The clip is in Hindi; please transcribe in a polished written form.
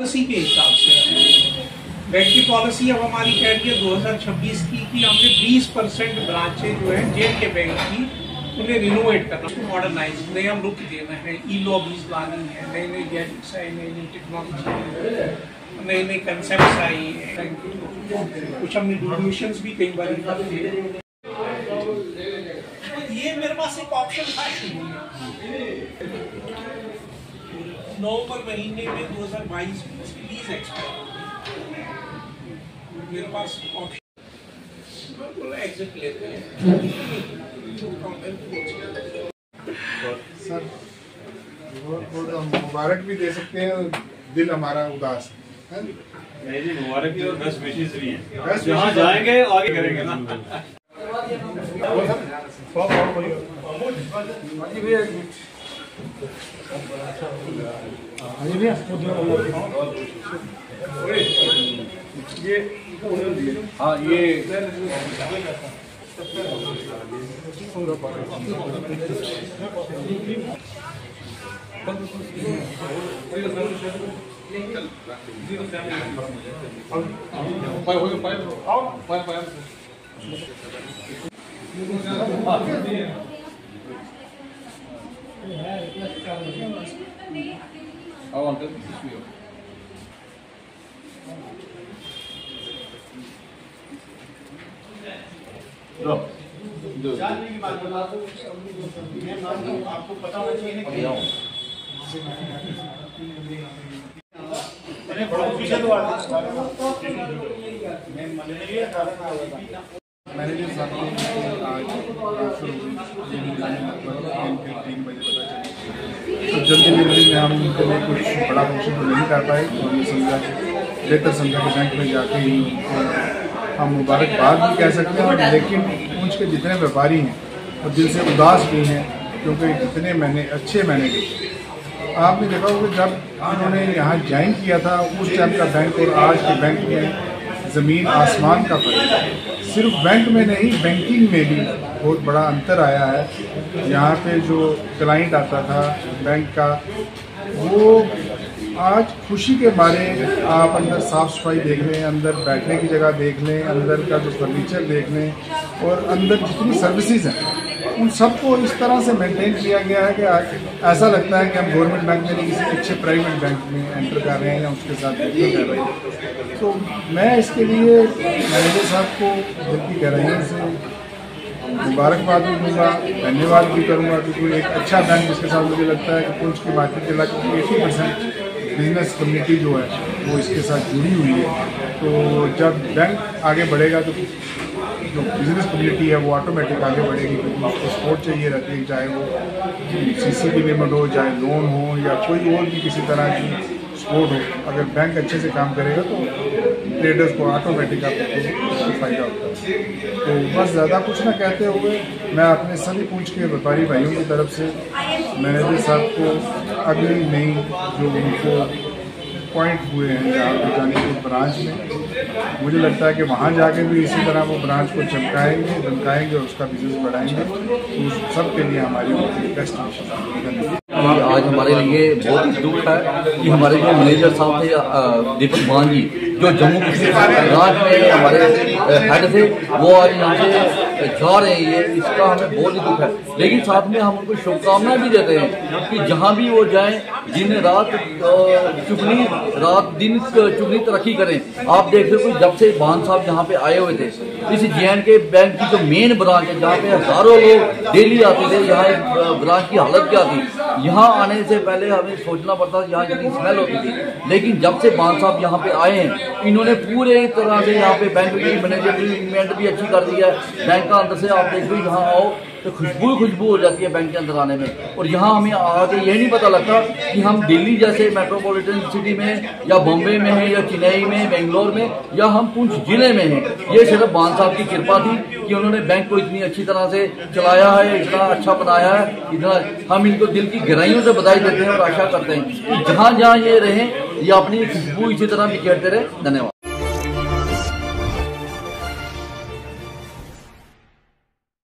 पॉलिसी के हिसाब से। बैंक की पॉलिसी अब हमारी कह रही है 2026 की कि हमने 20% ब्रांचेज जो है जेल के बैंक की उन्हें रिनोवेट करना, उसको मॉडर्नाइज, नया लुक देना है, ई लॉबीज लानी है, नए नए गैजेट्स आए, नई नई टेक्नोलॉजी, नए नए कंसेप्ट आई हैं, कुछ हमने डिविएशंस भी कई बार करते हैं। ये मेरे पास एक ऑप्शन था शुरू में, नवंबर महीने में 2022 में उसकी लीज एक्सपायर, मेरे पास ऑप्शन एग्जिट लेते हैं। सर मुबारक भी दे सकते हैं, दिल हमारा उदास है। नहीं जी, मुबारक भी और बेस्ट विशेस भी हैं। जहाँ जाएंगे आगे करेंगे ना। हाँ ये आपको पता होना चाहिए मैनेजर साहब को आज तो जल्दी में हम उनके लिए कुछ बड़ा फंक्शन तो नहीं कर पाए, तो हमने समझा कि बेहतर समझा कि बैंक में जाके ही हम मुबारकबाद भी कह सकते हैं। और लेकिन पूंछ के जितने व्यापारी हैं और दिल से उदास भी हैं, क्योंकि जितने अच्छे मैनेजर आपने देखा होगा जब उन्होंने यहाँ ज्वाइन किया था उस टाइम का बैंक और आज के बैंक में ज़मीन आसमान का फर्क है। सिर्फ बैंक में नहीं, बैंकिंग में भी बहुत बड़ा अंतर आया है। यहाँ पे जो क्लाइंट आता था बैंक का, वो आज खुशी के मारे आप अंदर साफ़ सफाई देख लें, अंदर बैठने की जगह देख लें, अंदर का जो फर्नीचर देख लें, और अंदर जितनी सर्विसेज हैं उन सबको इस तरह से मेंटेन किया गया है कि ऐसा लगता है कि हम गवर्नमेंट बैंक में नहीं, किसी अच्छे प्राइवेट बैंक में एंटर कर रहे हैं या उसके साथ कर रहे हैं। तो मैं इसके लिए मैनेजर साहब को दिल की गहराइयों से मुबारकबाद भी दूँगा, धन्यवाद भी करूँगा, क्योंकि एक अच्छा बैंक जिसके साथ मुझे लगता है कि पूंछ की मार्केट के लगभग 80% बिजनेस कम्युनिटी जो है वो इसके साथ जुड़ी हुई है। तो जब बैंक आगे बढ़ेगा तो जो बिजनेस कम्युनिटी है वो ऑटोमेटिक आगे बढ़ेगी, क्योंकि उसको सपोर्ट चाहिए रहती है, चाहे वो सीसी की लिमिट हो, चाहे लोन हो, या कोई और भी किसी तरह की सपोर्ट हो। अगर बैंक अच्छे से काम करेगा तो ट्रेडर्स को ऑटोमेटिक आपको फ़ायदा होता है। तो बस ज़्यादा कुछ ना कहते हुए मैं अपने सभी पूंछ के व्यापारी भाइयों की तरफ से मैनेजर साहब को अगली नई जो उनको पॉइंट हुए हैं जहाँ पे जाने के ब्रांच में, मुझे लगता है कि वहाँ जाके भी इसी तरह वो ब्रांच को चमकाएंगे, दमकाएंगे और उसका बिजनेस बढ़ाएंगे। तो उस सब के लिए हमारी बेस्ट विशेष। आज हमारे लिए बहुत ही दुख है कि हमारे जो मैनेजर साहब थे दीपक मान जी, जो जम्मू कश्मीर ब्रांच में हमारे हेड थे, वो आज यहाँ से जा रहे हैं। ये इसका हमें बहुत ही दुख है, लेकिन साथ में हम उनको शुभकामनाएं भी देते हैं कि जहाँ भी वो जाएं, दिन रात चुगली, रात दिन चुगली तरक्की करें। आप देख रहे हो जब से मान साहब यहाँ पे आए हुए थे, इस JNK बैंक की जो मेन ब्रांच है जहाँ पे हजारों लोग डेली आते थे, यहाँ ब्रांच की हालत क्या थी। यहाँ आने से पहले हमें सोचना पड़ता था, यहाँ इतनी स्मेल होती थी, लेकिन जब से मान साहब यहाँ पे आए हैं, इन्होंने पूरे तरह से यहाँ पे बैंक की मैनेजमेंट भी अच्छी कर दी है। बैंक का अंदर से आप देख लो, यहाँ आओ तो खुशबू हो जाती है बैंक के अंदर आने में। और यहाँ हमें आके ये नहीं पता लगता कि हम दिल्ली जैसे मेट्रोपॉलिटन सिटी में या बॉम्बे में है या चेन्नई में, बेंगलोर में, या हम पुंछ जिले में हैं। ये सिर्फ मान साहब की कृपा थी कि उन्होंने बैंक को इतनी अच्छी तरह से चलाया है, इतना अच्छा बनाया है। इतना हम इनको दिल की गहराइयों से बधाई देते हैं और आशा करते हैं कि जहाँ जहाँ ये रहें, ये अपनी खुशबू इसी तरह बिखेरते रहे। धन्यवाद।